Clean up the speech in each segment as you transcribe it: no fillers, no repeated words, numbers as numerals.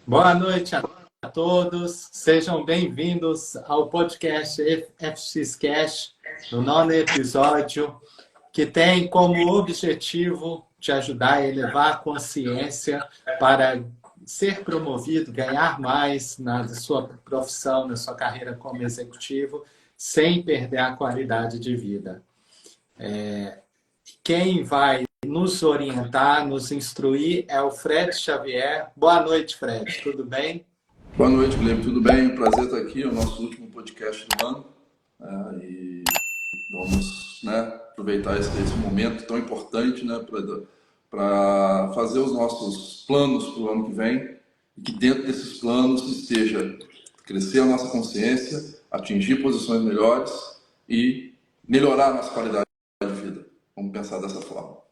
Boa noite a todos, sejam bem-vindos ao podcast FX Cash, no nono episódio, que tem como objetivo te ajudar a elevar a consciência para ser promovido, ganhar mais na sua profissão, na sua carreira como executivo, sem perder a qualidade de vida. Quem vai nos orientar, nos instruir é o Fred Xavier. Boa noite, Fred. Tudo bem? Boa noite, Guilherme. Tudo bem? Prazer estar aqui, é o nosso último podcast do ano. E vamos, aproveitar esse momento tão importante, para fazer os nossos planos para o ano que vem e que dentro desses planos esteja crescer a nossa consciência, atingir posições melhores e melhorar a nossa qualidade de vida. Vamos pensar dessa forma.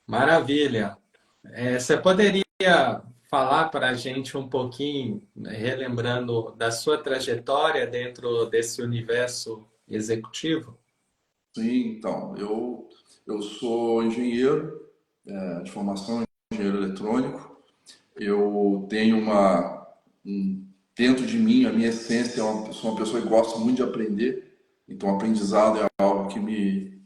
Maravilha. Você poderia falar para a gente um pouquinho, relembrando da sua trajetória dentro desse universo executivo? Sim, então, eu sou engenheiro de formação, engenheiro eletrônico. Eu tenho dentro de mim, a minha essência, sou uma pessoa que gosta muito de aprender. Então, o aprendizado é algo que me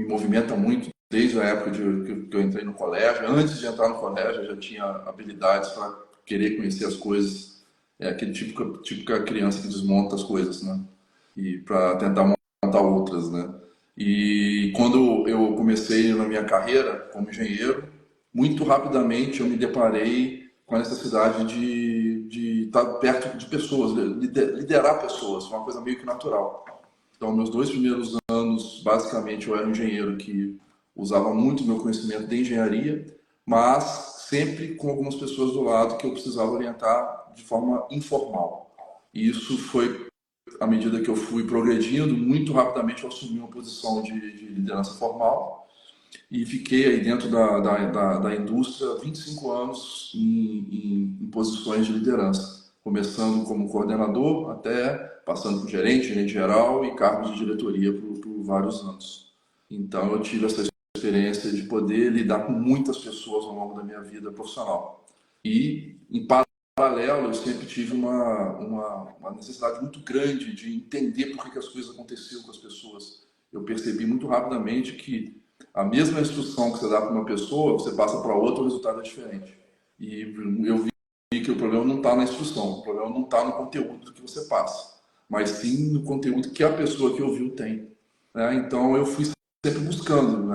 movimenta muito desde a época que eu entrei no colégio. Antes de entrar no colégio, eu já tinha habilidades para querer conhecer as coisas. É aquele típica criança que desmonta as coisas, né? E para tentar montar outras, né? E quando eu comecei na minha carreira como engenheiro, muito rapidamente eu me deparei com a necessidade de estar perto de pessoas, liderar pessoas, uma coisa meio que natural. Então, meus 2 primeiros anos, basicamente, eu era um engenheiro que usava muito meu conhecimento de engenharia, mas sempre com algumas pessoas do lado que eu precisava orientar de forma informal. E isso foi, à medida que eu fui progredindo, muito rapidamente eu assumi uma posição de liderança formal e fiquei aí dentro da indústria 25 anos em posições de liderança, começando como coordenador até passando por gerente geral e cargos de diretoria por vários anos. Então eu tive essa experiência de poder lidar com muitas pessoas ao longo da minha vida profissional. E em paralelo eu sempre tive uma necessidade muito grande de entender por que as coisas aconteciam com as pessoas. Eu percebi muito rapidamente que a mesma instrução que você dá para uma pessoa, você passa para outra, o resultado é diferente. E eu vi que o problema não está na instrução, o problema não está no conteúdo que você passa, mas sim no conteúdo que a pessoa que ouviu tem. Então eu fui sempre buscando,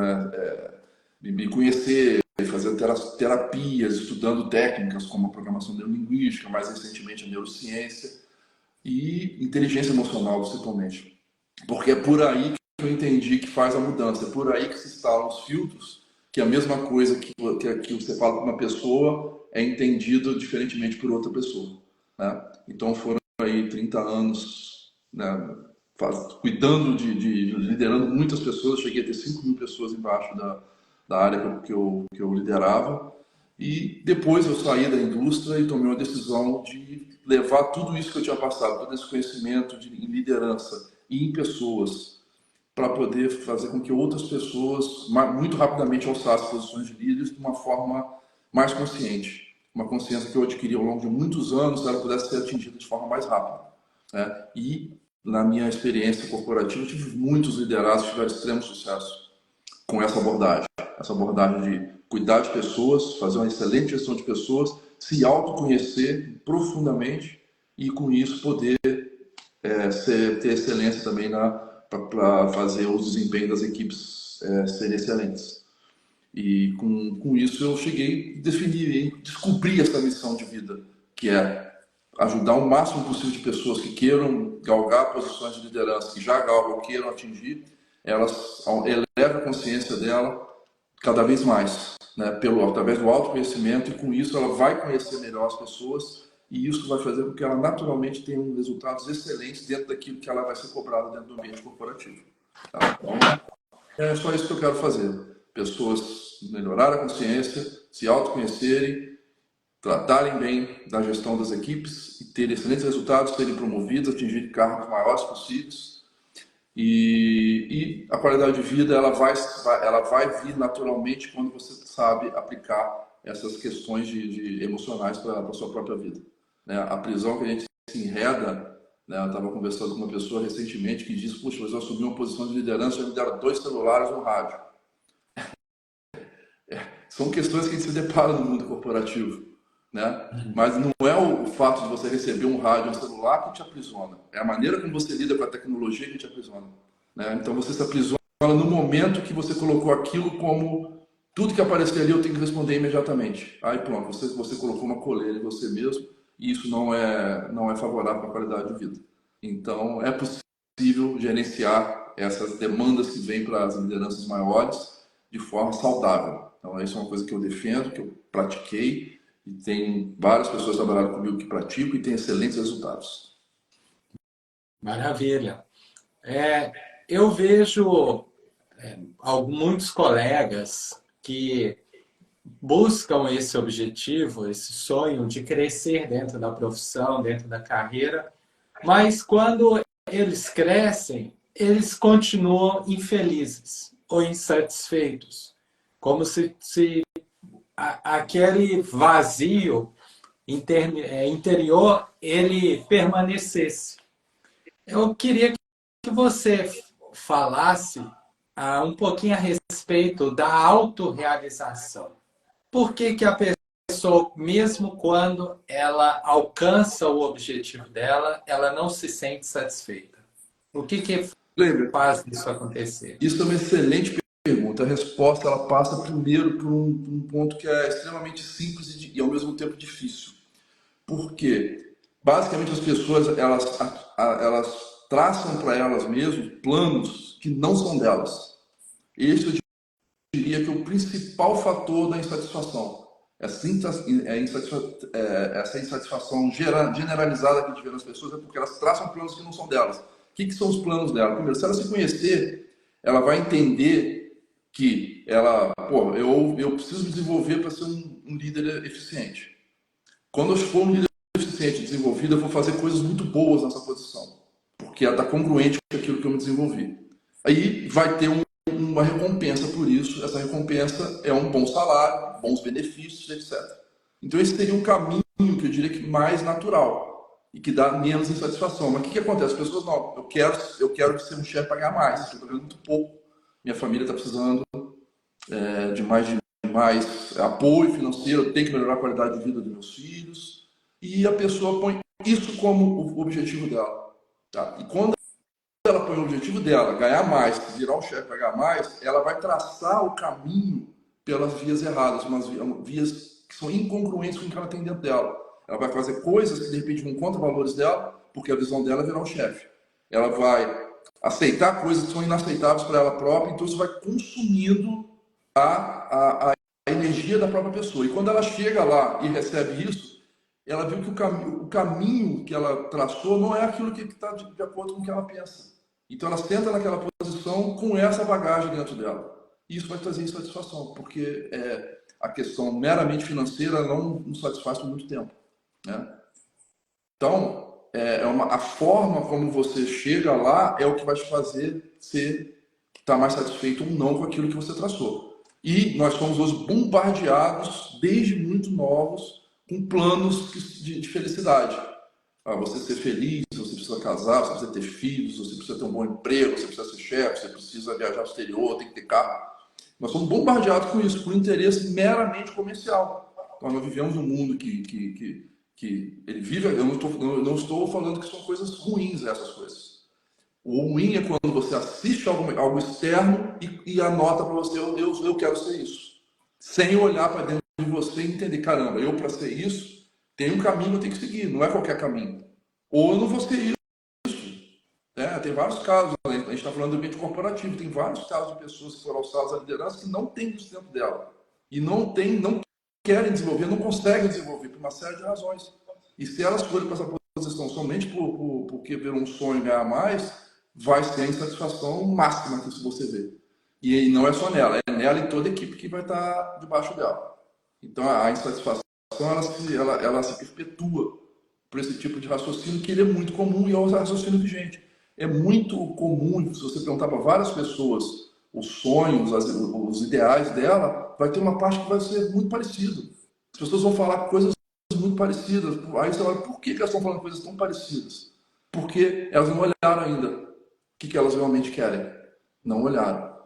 me conhecer, fazer terapias, estudando técnicas como a programação neurolinguística, mais recentemente a neurociência e inteligência emocional, principalmente. Porque é por aí que eu entendi que faz a mudança, é por aí que se instalam os filtros, que a mesma coisa que você fala para uma pessoa é entendido diferentemente por outra pessoa. Né? Então foram aí 30 anos, né, cuidando liderando muitas pessoas. Eu cheguei a ter 5.000 pessoas embaixo da área que eu liderava. E depois eu saí da indústria e tomei uma decisão de levar tudo isso que eu tinha passado, todo esse conhecimento em liderança e em pessoas, para poder fazer com que outras pessoas muito rapidamente alçassem posições de líderes de uma forma mais consciente. Uma consciência que eu adquiri ao longo de muitos anos, ela pudesse ser atingida de forma mais rápida. E, na minha experiência corporativa, eu tive muitos liderados que tiveram extremo sucesso com essa abordagem de cuidar de pessoas, fazer uma excelente gestão de pessoas, se autoconhecer profundamente e, com isso, poder ter excelência também para fazer o desempenho das equipes serem excelentes. E com isso eu cheguei a definir, descobrir essa missão de vida, que é ajudar o máximo possível de pessoas que queiram galgar posições de liderança, que já galgam, queiram atingir, elas elevem a consciência dela cada vez mais, através do autoconhecimento, e com isso ela vai conhecer melhor as pessoas e isso vai fazer com que ela naturalmente tenha resultados excelentes dentro daquilo que ela vai ser cobrada dentro do ambiente corporativo. Tá? Então, é só isso que eu quero fazer. Pessoas melhorarem a consciência, se autoconhecerem, tratarem bem da gestão das equipes e terem excelentes resultados, serem promovidas, atingirem cargos maiores possíveis. E a qualidade de vida ela vai vir naturalmente quando você sabe aplicar essas questões emocionais para a sua própria vida. Né? A prisão que a gente se enreda, né? Eu estava conversando com uma pessoa recentemente que disse, puxa, mas eu assumi uma posição de liderança, já me deram 2 celulares no rádio. São questões que a gente se depara no mundo corporativo, né? Mas não é o fato de você receber um rádio, um celular que te aprisiona. É a maneira como você lida com a tecnologia que te aprisiona, né? Então você se aprisiona no momento que você colocou aquilo como tudo que aparecer ali eu tenho que responder imediatamente. Aí pronto, você colocou uma coleira em você mesmo e isso não é favorável para a qualidade de vida. Então é possível gerenciar essas demandas que vêm para as lideranças maiores de forma saudável. Então, isso é uma coisa que eu defendo, que eu pratiquei, e tem várias pessoas trabalhando comigo que praticam e têm excelentes resultados. Maravilha. Eu vejo muitos colegas que buscam esse objetivo, esse sonho de crescer dentro da profissão, dentro da carreira, mas quando eles crescem, eles continuam infelizes ou insatisfeitos, como se aquele vazio interior ele permanecesse. Eu queria que você falasse um pouquinho a respeito da autorrealização. Por que a pessoa, mesmo quando ela alcança o objetivo dela, ela não se sente satisfeita? O que faz isso acontecer? Isso é uma excelente pergunta. A resposta ela passa primeiro por um ponto que é extremamente simples e ao mesmo tempo difícil. Por quê? Basicamente as pessoas elas traçam para elas mesmas planos que não são delas. Esse eu diria que é o principal fator da insatisfação. Essa insatisfação generalizada que a gente vê nas pessoas é porque elas traçam planos que não são delas. O que são os planos dela? Primeiro, se ela se conhecer, ela vai entender que eu preciso me desenvolver para ser um líder eficiente. Quando eu for um líder eficiente, desenvolvido, eu vou fazer coisas muito boas nessa posição, porque ela está congruente com aquilo que eu me desenvolvi. Aí vai ter uma recompensa por isso. Essa recompensa é um bom salário, bons benefícios, etc. Então esse seria um caminho que eu diria que mais natural e que dá menos insatisfação. Mas o que acontece? As pessoas não, eu quero ser um chefe pagar mais, eu estou ganhando muito pouco, minha família está precisando de mais apoio financeiro, eu tenho que melhorar a qualidade de vida dos meus filhos, e a pessoa põe isso como o objetivo dela. Tá? E quando ela põe o objetivo dela, ganhar mais, virar um chefe, pagar mais, ela vai traçar o caminho pelas vias erradas, umas vias que são incongruentes com o que ela tem dentro dela. Ela vai fazer coisas que de repente vão contra valores dela, porque a visão dela é virar um chefe. Ela vai aceitar coisas que são inaceitáveis para ela própria, então isso vai consumindo a energia da própria pessoa. E quando ela chega lá e recebe isso, ela viu que o caminho que ela traçou não é aquilo que está de acordo com o que ela pensa. Então ela senta naquela posição com essa bagagem dentro dela. E isso vai trazer insatisfação, porque a questão meramente financeira não satisfaz por muito tempo, né? Então, a forma como você chega lá é o que vai te fazer estar mais satisfeito ou não com aquilo que você traçou. E nós somos hoje bombardeados, desde muito novos, com planos de felicidade. Você ser feliz, você precisa casar, você precisa ter filhos, você precisa ter um bom emprego, você precisa ser chefe, você precisa viajar para o exterior, tem que ter carro. Nós somos bombardeados com isso, por interesse meramente comercial. Então, nós vivemos um mundo que ele vive. Eu não estou falando que são coisas ruins essas coisas. O ruim é quando você assiste algo externo e anota para você, eu quero ser isso. Sem olhar para dentro de você e entender, caramba, eu para ser isso, tem um caminho que eu tenho que seguir, não é qualquer caminho. Ou eu não vou ser isso. Tem vários casos, a gente está falando do ambiente corporativo, tem vários casos de pessoas que foram alçadas à liderança que não têm isso dentro dela. E não querem desenvolver, não conseguem desenvolver por uma série de razões. E se elas forem para essa posição somente porque ver um sonho ganhar mais, vai ser a insatisfação máxima que você vê. E não é só nela, é nela e toda a equipe que vai estar debaixo dela. Então a insatisfação ela se perpetua por esse tipo de raciocínio que ele é muito comum e é um raciocínio vigente. É muito comum, se você perguntar para várias pessoas os sonhos, os ideais dela, vai ter uma parte que vai ser muito parecida. As pessoas vão falar coisas muito parecidas. Aí você fala, por que elas estão falando coisas tão parecidas? Porque elas não olharam ainda o que elas realmente querem. Não olharam.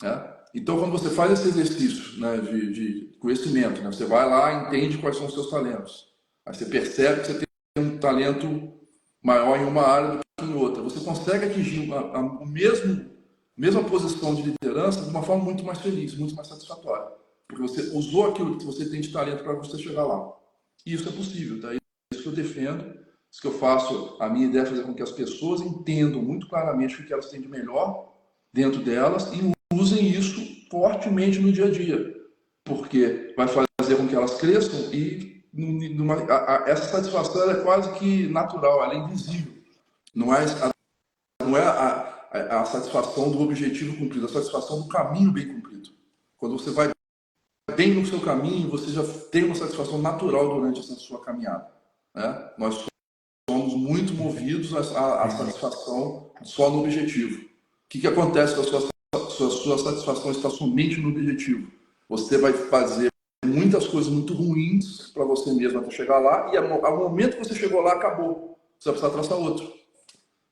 Né? Então, quando você faz esse exercício, né, de conhecimento, né, você vai lá e entende quais são os seus talentos. Aí você percebe que você tem um talento maior em uma área do que em outra. Você consegue atingir a mesma posição de liderança de uma forma muito mais feliz, muito mais satisfatória. Porque você usou aquilo que você tem de talento para você chegar lá. E isso é possível, tá? Isso que eu defendo, isso que eu faço. A minha ideia é fazer com que as pessoas entendam muito claramente o que elas têm de melhor dentro delas e usem isso fortemente no dia a dia. Porque vai fazer com que elas cresçam e essa satisfação é quase que natural, ela é invisível. Não é a satisfação do objetivo cumprido, a satisfação do caminho bem cumprido. Quando você vai bem no seu caminho, você já tem uma satisfação natural durante essa sua caminhada. Né? Nós somos muito movidos à satisfação só no objetivo. O que acontece com a sua satisfação está somente no objetivo? Você vai fazer muitas coisas muito ruins para você mesmo até chegar lá, e ao momento que você chegou lá, acabou. Você vai precisar traçar outro.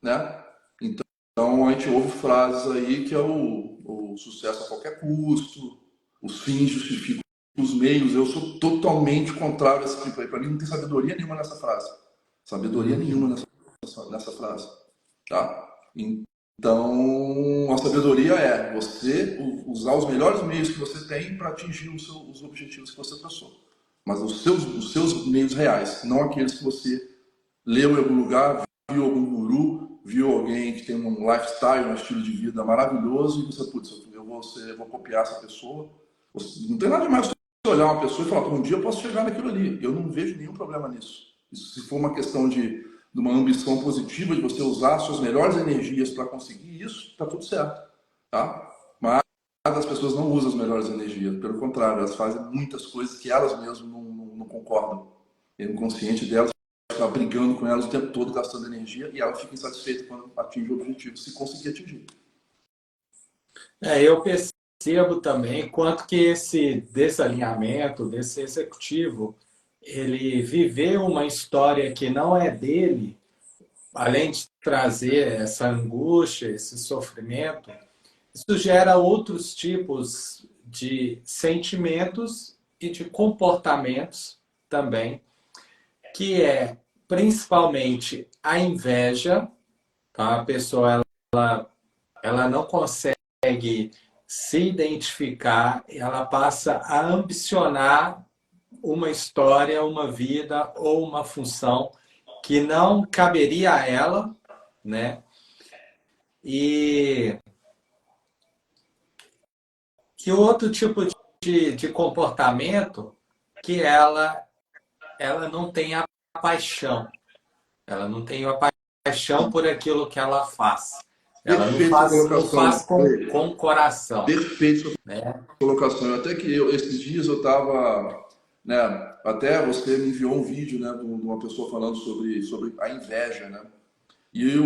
Né? Então, a gente ouve frases aí que é o sucesso a qualquer custo, os fins justificam os meios. Eu sou totalmente contrário a esse tipo aí. Para mim, não tem sabedoria nenhuma nessa frase. Sabedoria nenhuma nessa frase. Tá? Então, a sabedoria é você usar os melhores meios que você tem para atingir os objetivos que você traçou. Mas os seus meios reais, não aqueles que você leu em algum lugar, viu algum guru, viu alguém que tem um lifestyle, um estilo de vida maravilhoso, e você, putz, eu vou copiar essa pessoa. Não tem nada demais você olhar uma pessoa e falar, um dia eu posso chegar naquilo ali. Eu não vejo nenhum problema nisso. Isso, se for uma questão de uma ambição positiva, de você usar suas melhores energias para conseguir isso, está tudo certo. Tá? Mas as pessoas não usam as melhores energias. Pelo contrário, elas fazem muitas coisas que elas mesmas não concordam. E o inconsciente delas ficar brigando com elas o tempo todo, gastando energia, e ela fica insatisfeita quando atinge o objetivo, se conseguir atingir. Eu percebo também quanto que esse desalinhamento desse executivo, ele viveu uma história que não é dele, além de trazer essa angústia, esse sofrimento, isso gera outros tipos de sentimentos e de comportamentos também, que é principalmente a inveja, tá? A pessoa ela não consegue se identificar, ela passa a ambicionar uma história, uma vida ou uma função que não caberia a ela, né? E outro tipo de comportamento que ela não tem a paixão. Ela não tem a paixão por aquilo que ela faz. Ela Perfeita sua não faz colocação. com o coração. Perfeita sua Né? colocação. Até que esses dias eu estava, né, até você me enviou um vídeo, né, de uma pessoa falando sobre a inveja, né? E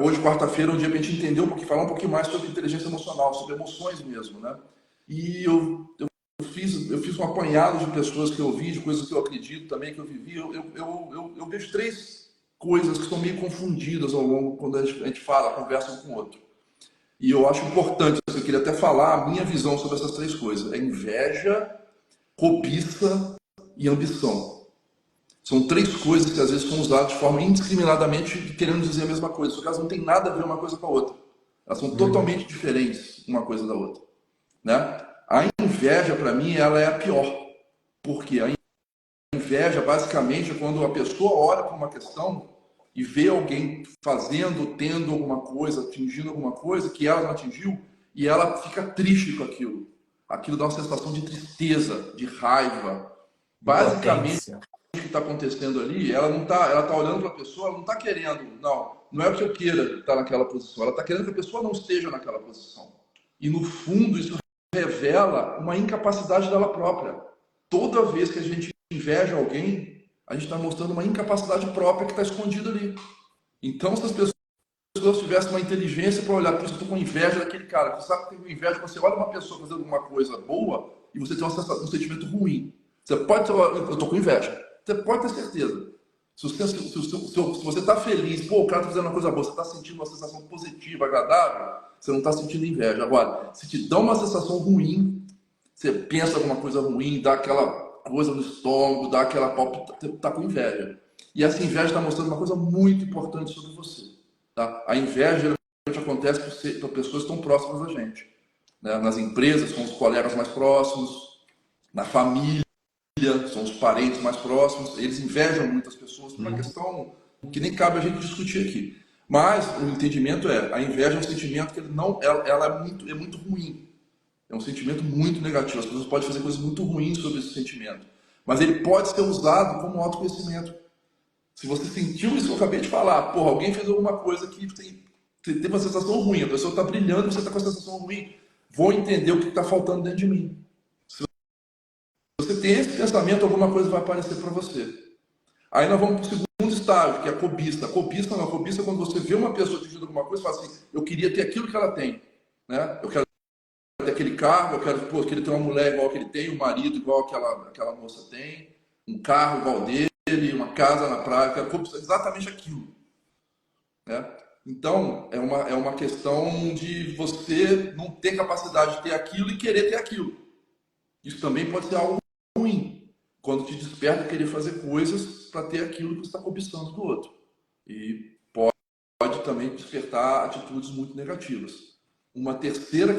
hoje, quarta-feira, é um dia para a gente entender falar um pouquinho mais sobre inteligência emocional, sobre emoções mesmo, né? E eu fiz um apanhado de pessoas que eu vi, de coisas que eu acredito também, que eu vivi. Eu vejo três coisas que estão meio confundidas ao longo, quando a gente fala, conversa um com o outro. E eu acho importante, eu queria até falar a minha visão sobre essas três coisas. É inveja, cobiça e ambição. São três coisas que às vezes são usadas de forma indiscriminadamente, querendo dizer a mesma coisa, só que elas não têm nada a ver uma coisa com a outra. Elas são totalmente diferentes uma coisa da outra. Né? A inveja, para mim, ela é a pior. Porque a inveja, basicamente, é quando a pessoa olha para uma questão e vê alguém fazendo, tendo alguma coisa, atingindo alguma coisa que ela não atingiu, e ela fica triste com aquilo. Aquilo dá uma sensação de tristeza, de raiva. Basicamente, Potência. o que está acontecendo ali, ela tá olhando para a pessoa, ela não está querendo, não é porque eu queira estar naquela posição, ela está querendo que a pessoa não esteja naquela posição. E no fundo, isso revela uma incapacidade dela própria. Toda vez que a gente inveja alguém, a gente está mostrando uma incapacidade própria que está escondida ali. Então, se as pessoas pessoas tivessem uma inteligência para olhar, por isso eu estou com inveja daquele cara. Você sabe que tem inveja quando você olha uma pessoa fazendo alguma coisa boa e você tem um sentimento ruim. Você pode ter, eu estou com inveja. Você pode ter certeza. Se você está feliz, pô, o cara está fazendo uma coisa boa, você está sentindo uma sensação positiva, agradável, você não está sentindo inveja. Agora, se te dá uma sensação ruim, você pensa alguma coisa ruim, dá aquela coisa no estômago, dá aquela palpitação, você está com inveja. E essa inveja está mostrando uma coisa muito importante sobre você. Tá? A inveja geralmente acontece para pessoas que estão próximas da gente. Né? Nas empresas, com os colegas mais próximos, na família, são os parentes mais próximos. Eles invejam muitas pessoas por uma questão que nem cabe a gente discutir aqui. Mas o entendimento a inveja é um sentimento que ele não, ela é muito ruim. É um sentimento muito negativo. As pessoas podem fazer coisas muito ruins sobre esse sentimento. Mas ele pode ser usado como autoconhecimento. Se você sentiu isso que eu acabei de falar, porra, alguém fez alguma coisa que teve uma sensação ruim, a pessoa está brilhando e você está com a sensação ruim, vou entender o que está faltando dentro de mim. Se você tem esse pensamento, alguma coisa vai aparecer para você. Aí nós vamos para o segundo estágio, que é a cobiça. A cobiça não, a cobiça é quando você vê uma pessoa atingindo alguma coisa e fala assim, eu queria ter aquilo que ela tem. Né? Eu quero ter aquele carro, eu queria ter uma mulher igual que ele tem, um marido igual aquela moça tem, um carro igual dele, uma casa na praia, exatamente aquilo. Né? Então, é uma questão de você não ter capacidade de ter aquilo e querer ter aquilo. Isso também pode ser algo ruim, quando te desperta querer fazer coisas para ter aquilo que você está cobiçando do outro. E pode também despertar atitudes muito negativas. Uma terceira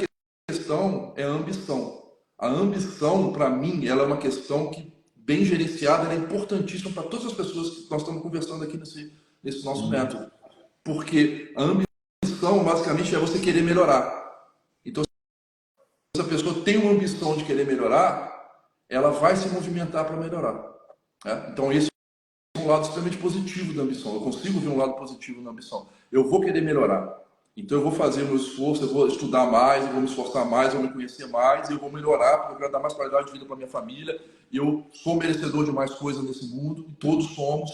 questão é a ambição. A ambição, para mim, ela é uma questão que, bem gerenciada, ela é importantíssima para todas as pessoas que nós estamos conversando aqui nesse nosso método. Porque a ambição, basicamente, é você querer melhorar. Então, se a pessoa tem uma ambição de querer melhorar, ela vai se movimentar para melhorar. Né? Então, esse é um lado extremamente positivo da ambição. Eu consigo ver um lado positivo na ambição. Eu vou querer melhorar. Então, eu vou fazer o meu esforço, eu vou estudar mais, eu vou me esforçar mais, eu vou me conhecer mais, eu vou melhorar, porque eu quero dar mais qualidade de vida para minha família. Eu sou merecedor de mais coisas nesse mundo, e todos somos.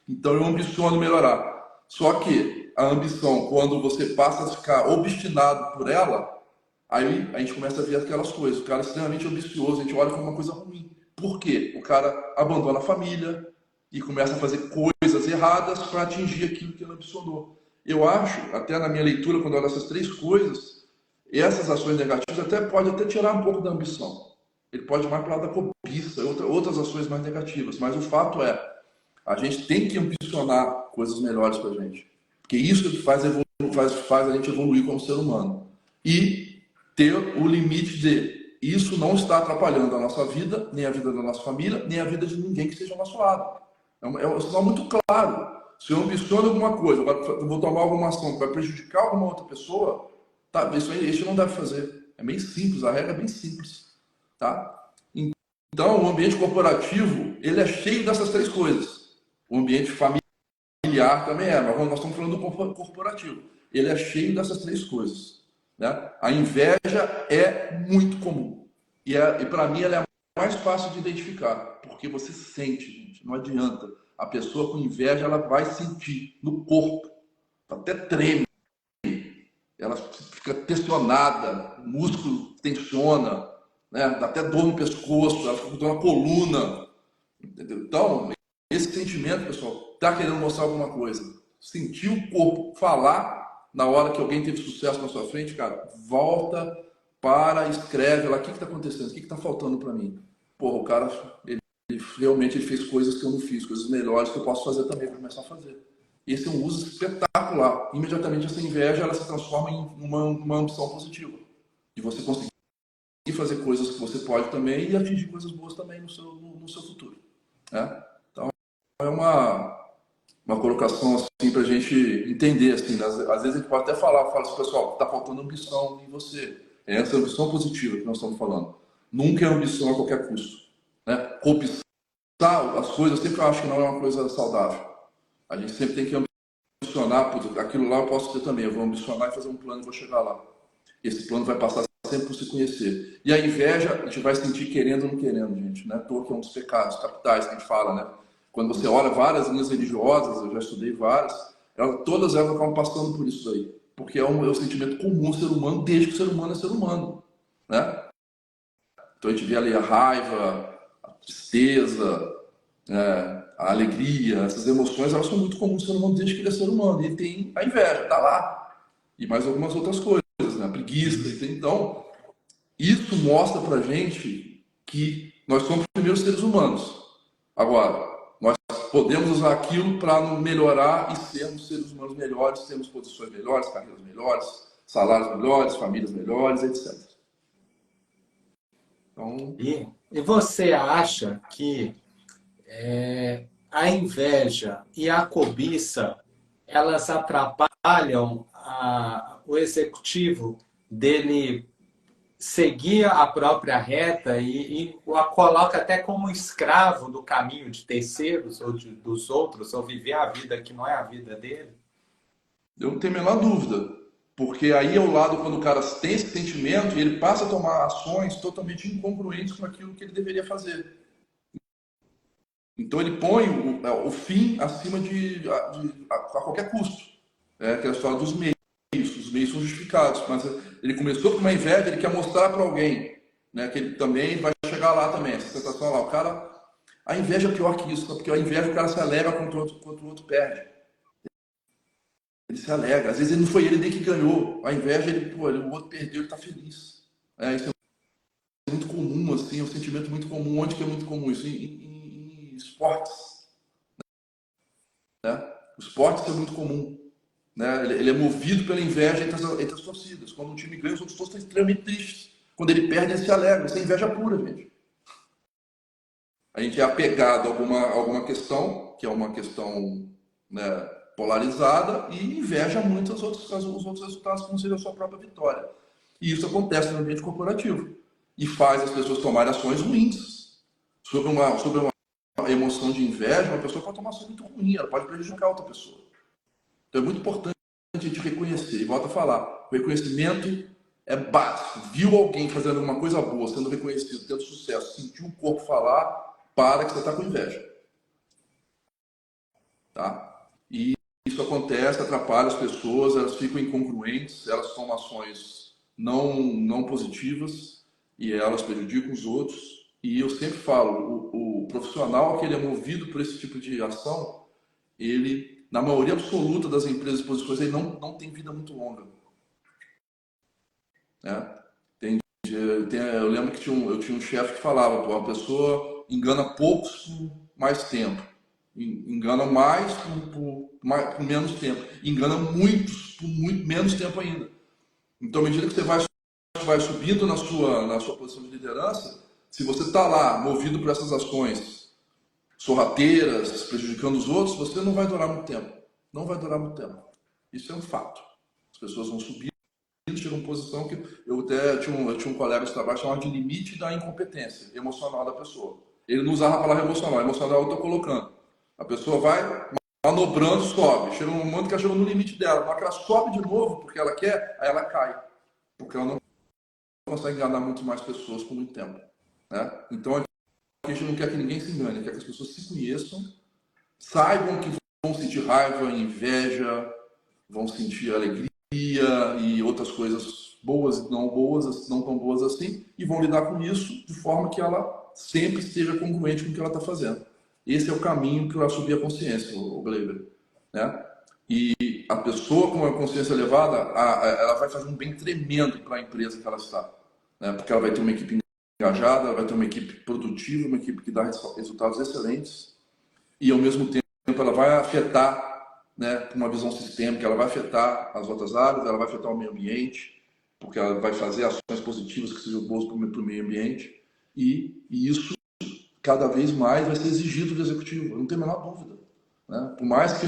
Então, eu ambiciono melhorar. Só que a ambição, quando você passa a ficar obstinado por ela, aí a gente começa a ver aquelas coisas. O cara é extremamente ambicioso, a gente olha como uma coisa ruim. Por quê? O cara abandona a família e começa a fazer coisas erradas para atingir aquilo que ele ambicionou. Eu acho, até na minha leitura, quando eu olho essas três coisas, essas ações negativas pode até tirar um pouco da ambição. Ele pode ir mais para o lado da cobiça, outras ações mais negativas. Mas o fato a gente tem que ambicionar coisas melhores para a gente. Porque isso que faz a gente evoluir como ser humano. E ter o limite de isso não está atrapalhando a nossa vida, nem a vida da nossa família, nem a vida de ninguém que esteja ao nosso lado. É um sinal muito claro. Se eu ambiciono alguma coisa, eu vou tomar alguma ação que vai prejudicar alguma outra pessoa, tá? Isso não deve fazer. É bem simples, a regra é bem simples. Tá? Então, o ambiente corporativo, ele é cheio dessas três coisas. O ambiente familiar também mas nós estamos falando do corporativo. Ele é cheio dessas três coisas. Né? A inveja é muito comum. E para mim, ela é a mais fácil de identificar. Porque você sente, gente. Não adianta. A pessoa com inveja, ela vai sentir no corpo. Até treme. Ela fica tensionada. O músculo tensiona. Né? Dá até dor no pescoço. Ela fica com dor na coluna. Entendeu? Então, esse sentimento, pessoal, está querendo mostrar alguma coisa. Sentir o corpo falar na hora que alguém teve sucesso na sua frente, cara, volta, escreve lá, o que está acontecendo? O que está faltando para mim? Porra, o cara, realmente ele fez coisas que eu não fiz, coisas melhores que eu posso fazer também, vou começar a fazer. Esse é um uso espetacular. Imediatamente essa inveja, ela se transforma em uma ambição positiva. E você conseguir fazer coisas que você pode também e atingir coisas boas também no seu futuro. Né? Então, é uma colocação assim para a gente entender. Assim, às vezes a gente pode até fala assim, pessoal, está faltando ambição em você. É essa ambição positiva que nós estamos falando. Nunca é ambição a qualquer custo. Né? Cobiçar as coisas, eu sempre acho que não é uma coisa saudável. A gente sempre tem que ambicionar, aquilo lá eu posso ter também. Eu vou ambicionar e fazer um plano e vou chegar lá. Esse plano vai passar sempre por se conhecer. E a inveja, a gente vai sentir querendo ou não querendo, gente. Né? Que é um dos pecados capitais que a gente fala, né? Quando você olha várias linhas religiosas, eu já estudei várias, todas elas acabam passando por isso daí. Porque é um sentimento comum ao ser humano, desde que o ser humano é ser humano. Né? Então a gente vê ali a raiva, a tristeza, a alegria, essas emoções, elas são muito comuns ao ser humano desde que ele é ser humano. E ele tem a inveja, tá lá. E mais algumas outras coisas, né? A preguiça. Então, isso mostra pra gente que nós somos primeiros seres humanos. Agora, nós podemos usar aquilo para melhorar e sermos seres humanos melhores, termos posições melhores, carreiras melhores, salários melhores, famílias melhores, etc. Então, E você acha que a inveja e a cobiça, elas atrapalham o executivo dele seguir a própria reta e o coloca até como escravo do caminho de terceiros ou dos outros, ou viver a vida que não é a vida dele? eu não tenho a menor dúvida. Porque aí é o lado quando o cara tem esse sentimento e ele passa a tomar ações totalmente incongruentes com aquilo que ele deveria fazer. Então ele põe o fim acima a qualquer custo. É aquela história dos meios. Os meios são justificados, mas ele começou com uma inveja, ele quer mostrar para alguém, né, que ele também vai chegar lá também. Essa sensação lá, o cara, a inveja é pior que isso, porque a inveja o cara se alegra quando o outro perde. Ele se alegra. Às vezes ele não foi ele nem que ganhou. A inveja, o outro perdeu, ele está feliz. Isso é muito comum, assim, é um sentimento muito comum. Onde que é muito comum isso? Em esportes. Né? O esporte é muito comum. Né? Ele é movido pela inveja entre as torcidas. Quando um time ganha, os outros estão extremamente tristes. Quando ele perde, ele se alegra. Isso é inveja pura, gente. A gente é apegado a alguma questão, que é uma questão, né, polarizada, e inveja muito os outros resultados que não sejam a sua própria vitória. E isso acontece no ambiente corporativo. E faz as pessoas tomarem ações ruins. Sobre uma emoção de inveja, uma pessoa pode tomar ação muito ruim, ela pode prejudicar outra pessoa. Então é muito importante a gente reconhecer. E volta a falar, o reconhecimento é básico. Viu alguém fazendo alguma coisa boa, sendo reconhecido, tendo sucesso, sentiu o corpo falar, para que você está com inveja. Tá? E isso acontece, atrapalha as pessoas, elas ficam incongruentes, elas tomam ações não positivas e elas prejudicam os outros. E eu sempre falo, o profissional que ele é movido por esse tipo de ação, ele, na maioria absoluta das empresas e posições, ele não tem vida muito longa. Né? Eu lembro que eu tinha um chefe que falava, pô, a pessoa engana poucos por mais tempo, engana mais por menos tempo, engana muitos por muito menos tempo ainda. Então, à medida que você vai subindo na sua posição de liderança, se você está lá movido por essas ações sorrateiras, prejudicando os outros, você não vai durar muito tempo. Não vai durar muito tempo. Isso é um fato. As pessoas vão subir, chega uma posição que eu tinha um colega de trabalho chamado de limite da incompetência emocional da pessoa. Ele não usava a palavra emocional, emocional eu estou colocando. A pessoa vai manobrando, sobe. Chega um momento que ela chegou no limite dela. Na hora que ela sobe de novo, porque ela quer, aí ela cai. Porque ela não consegue enganar muito mais pessoas por muito tempo. Né? Então a gente não quer que ninguém se engane, quer que as pessoas se conheçam, saibam que vão sentir raiva, inveja, vão sentir alegria e outras coisas boas e não tão boas assim, e vão lidar com isso de forma que ela sempre esteja congruente com o que ela está fazendo. Esse é o caminho que vai subir a consciência, o Gleiber. Né? E a pessoa com a consciência elevada, ela vai fazer um bem tremendo para a empresa que ela está. Né? Porque ela vai ter uma equipe engajada, ela vai ter uma equipe produtiva, uma equipe que dá resultados excelentes, e ao mesmo tempo ela vai afetar, né, com uma visão sistêmica, ela vai afetar as outras áreas, ela vai afetar o meio ambiente, porque ela vai fazer ações positivas que sejam boas para o meio ambiente, e isso cada vez mais vai ser exigido do executivo, eu não tenho a menor dúvida. Né? Por mais que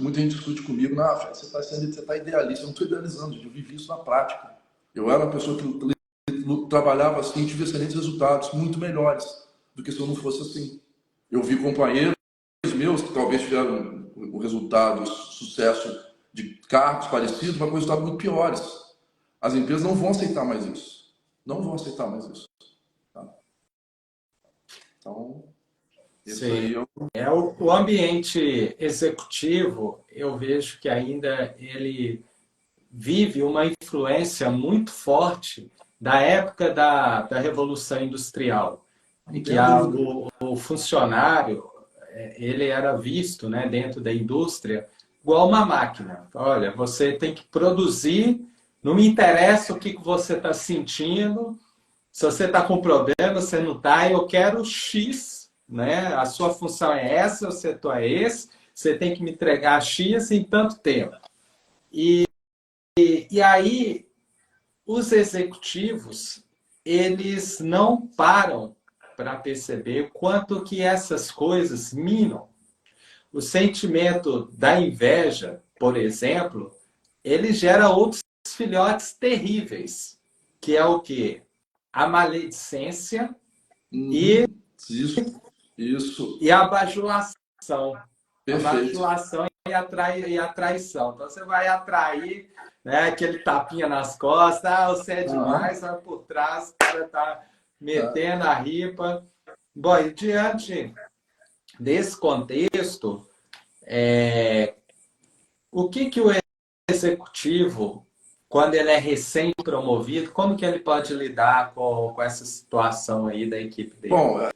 muita gente discute comigo, não, você está idealista, eu não estou idealizando, eu vivi isso na prática. Eu era uma pessoa que trabalhava assim, tive excelentes resultados, muito melhores do que se eu não fosse assim. Eu vi companheiros meus que talvez tiveram o resultado, sucesso de cargos parecidos, mas com resultados muito piores. As empresas não vão aceitar mais isso. Não vão aceitar mais isso. Tá? Então, Isso aí Sim. O ambiente executivo, eu vejo que ainda ele vive uma influência muito forte da época da Revolução Industrial, não que tenha dúvida. o funcionário ele era visto, né, dentro da indústria igual uma máquina. Olha, você tem que produzir, não me interessa o que você está sentindo, se você está com problema, você não está, eu quero X, né? A sua função é essa, o setor é esse, você tem que me entregar X em tanto tempo. E aí, os executivos, eles não param para perceber o quanto que essas coisas minam. O sentimento da inveja, por exemplo, ele gera outros filhotes terríveis, que é o quê? A maledicência e, Uhum. Isso, e a bajulação. A perfeito. bajulação e a traição. Então você vai atrair, né, aquele tapinha nas costas, você é Aham, demais, vai por trás, o cara tá tá. metendo a ripa. Bom, e diante desse contexto, o que o executivo, quando ele é recém-promovido, como que ele pode lidar com essa situação aí da equipe dele? Bom,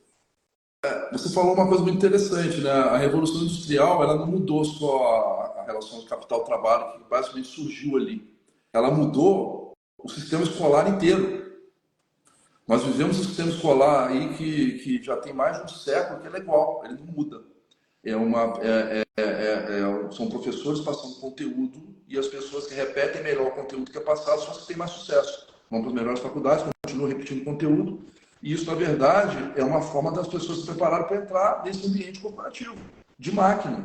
você falou uma coisa muito interessante, né? A Revolução Industrial, ela não mudou só a relação de capital-trabalho, que basicamente surgiu ali. Ela mudou o sistema escolar inteiro. Nós vivemos um sistema escolar aí que já tem mais de um século, que ele é igual, ele não muda. É uma, são professores passando conteúdo e as pessoas que repetem melhor o conteúdo que é passado são as que têm mais sucesso. Vão para as melhores faculdades, continuam repetindo conteúdo. E isso, na verdade, é uma forma das pessoas se prepararem para entrar nesse ambiente corporativo, de máquina.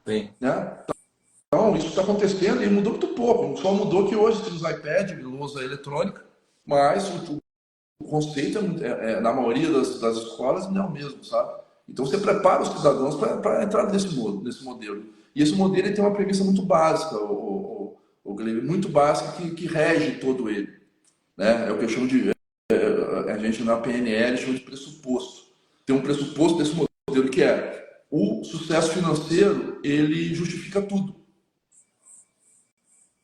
Sim. Né? Então, isso está acontecendo e mudou muito pouco. Só mudou que hoje temos iPad, lousa eletrônica, mas o conceito, na maioria das escolas, não é o mesmo, sabe? Então, você prepara os cidadãos para entrar nesse modelo. E esse modelo ele tem uma premissa muito básica, Guilherme, muito básica, que rege todo ele. Né? É o que eu chamo de. A gente na PNL chama de pressuposto. Tem um pressuposto desse modelo que é o sucesso financeiro, ele justifica tudo.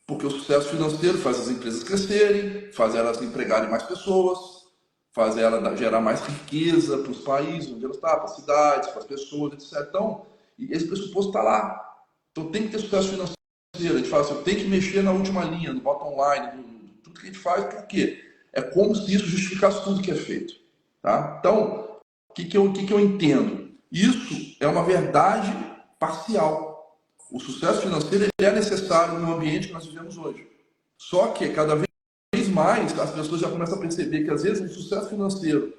Porque o sucesso financeiro faz as empresas crescerem, faz elas empregarem mais pessoas, faz ela gerar mais riqueza para os países onde ela está, para as cidades, para as pessoas, etc. Então, esse pressuposto está lá. Então tem que ter sucesso financeiro. A gente fala assim, tem que mexer na última linha, no bottom line, tudo que a gente faz, por quê? É como se isso justificasse tudo que é feito. Tá? Então, o que eu entendo? Isso é uma verdade parcial. O sucesso financeiro ele é necessário no ambiente que nós vivemos hoje. Só que cada vez mais as pessoas já começam a perceber que às vezes o sucesso financeiro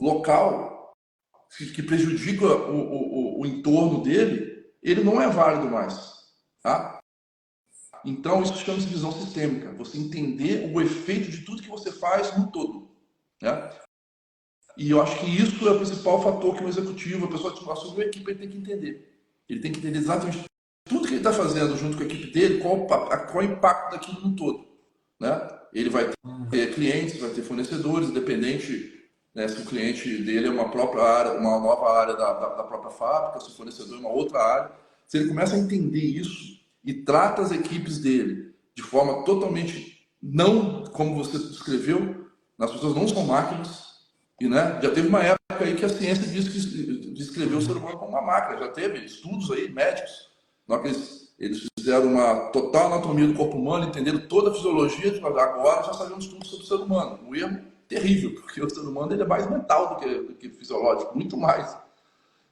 local que prejudica o entorno dele, ele não é válido mais. Tá? Então isso chama-se visão sistêmica. Você entender o efeito de tudo que você faz no todo. Né? E eu acho que isso é o principal fator que um executivo, a pessoa que assume uma equipe, ele tem que entender. Ele tem que entender exatamente tudo que ele está fazendo junto com a equipe dele, qual o impacto daquilo no todo. Né? Ele vai ter clientes, vai ter fornecedores, independente, né, se o cliente dele é uma própria área, uma nova área da própria fábrica, se o fornecedor é uma outra área. Se ele começa a entender isso e trata as equipes dele de forma totalmente não como você descreveu, as pessoas não são máquinas, e né, já teve uma época aí que a ciência descreveu o ser humano como uma máquina, já teve estudos aí médicos eles fizeram uma total anatomia do corpo humano, entenderam toda a fisiologia, agora já sabemos tudo sobre o ser humano. Um erro terrível, porque o ser humano ele é mais mental do que fisiológico, muito mais.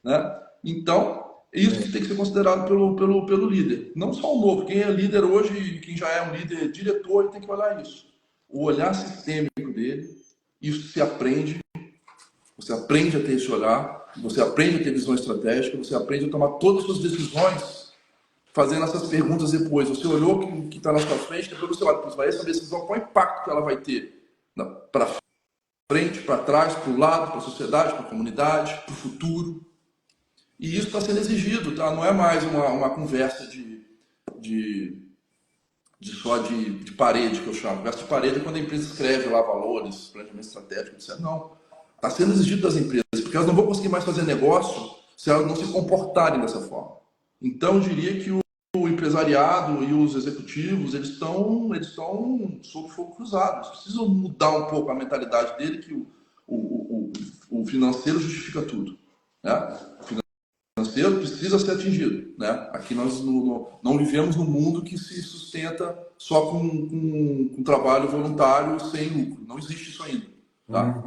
Né? Então, é isso que tem que ser considerado pelo líder. Não só o novo, quem é líder hoje, quem já é um líder diretor, ele tem que olhar isso. O olhar sistêmico dele, isso se aprende, você aprende a ter esse olhar, você aprende a ter visão estratégica, você aprende a tomar todas as suas decisões fazendo essas perguntas depois. Você olhou o que está na sua frente, depois você vai essa decisão, qual impacto que ela vai ter para frente, para trás, para o lado, para a sociedade, para a comunidade, para o futuro. E isso está sendo exigido, tá? Não é mais uma conversa só de parede, que eu chamo. Conversa de parede é quando a empresa escreve lá valores, planejamento estratégico, etc. Não. Está sendo exigido das empresas, porque elas não vão conseguir mais fazer negócio se elas não se comportarem dessa forma. Então, eu diria que o empresariado e os executivos, eles estão sob fogo cruzado. Eles precisam mudar um pouco a mentalidade dele, que o financeiro justifica tudo, né? O financeiro precisa ser atingido, né? Aqui nós não vivemos num mundo que se sustenta só com trabalho voluntário sem lucro. Não existe isso ainda, tá?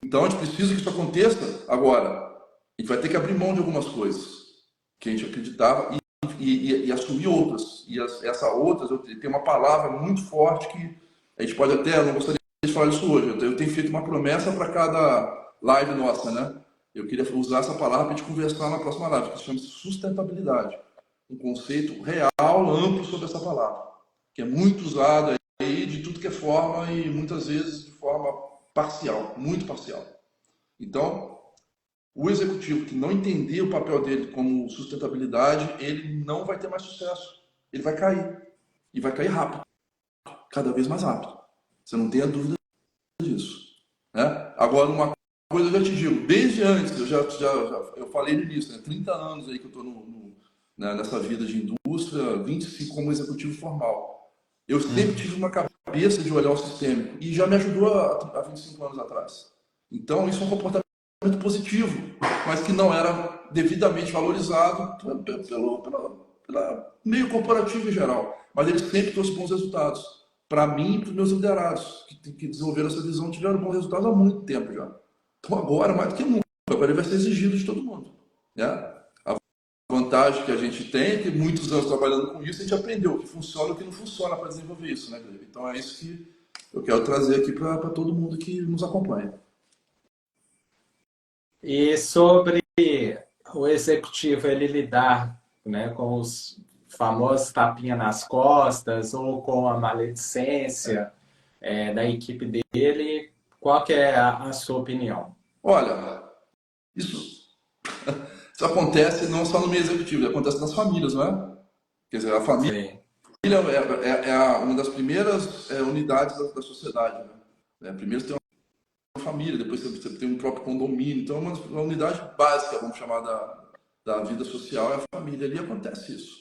Então, a gente precisa que isso aconteça agora. A gente vai ter que abrir mão de algumas coisas que a gente acreditava e assumir outras. E essa outras, eu tenho uma palavra muito forte que a gente pode até, eu não gostaria de falar isso hoje, eu tenho feito uma promessa para cada live nossa, né? Eu queria usar essa palavra para a gente conversar na próxima live, que se chama sustentabilidade. Um conceito real, amplo sobre essa palavra, que é muito usado aí de tudo que é forma e muitas vezes de forma parcial, muito parcial. Então, o executivo que não entender o papel dele como sustentabilidade, ele não vai ter mais sucesso. Ele vai cair. E vai cair rápido. Cada vez mais rápido. Você não tenha dúvida disso. Né? Agora, uma coisa eu já te digo. Desde antes, eu falei no início, né? 30 anos aí que eu estou nessa vida de indústria, 25 como executivo formal. Eu sempre tive uma cabeça de olhar o sistêmico. E já me ajudou há 25 anos atrás. Então, isso é um comportamento muito positivo, mas que não era devidamente valorizado pelo meio corporativo em geral. Mas ele sempre trouxe bons resultados. Para mim e para os meus liderados, que desenvolveram essa visão, tiveram bons resultados há muito tempo já. Então agora, mais do que nunca, agora ele vai ser exigido de todo mundo. Né? A vantagem que a gente tem é que muitos anos trabalhando com isso, a gente aprendeu o que funciona e o que não funciona para desenvolver isso. Né, Guilherme? Então é isso que eu quero trazer aqui para todo mundo que nos acompanha. E sobre o executivo ele lidar, né, com os famosos tapinha nas costas ou com a maledicência da equipe dele, qual que é a sua opinião? Olha, isso acontece não só no meio executivo, acontece nas famílias, não é? Quer dizer, a família Sim. uma das primeiras unidades da sociedade. Né? Primeiro você tem uma família, depois você tem um próprio condomínio. Então, uma unidade básica, vamos chamar, da vida social é a família. Ali acontece isso.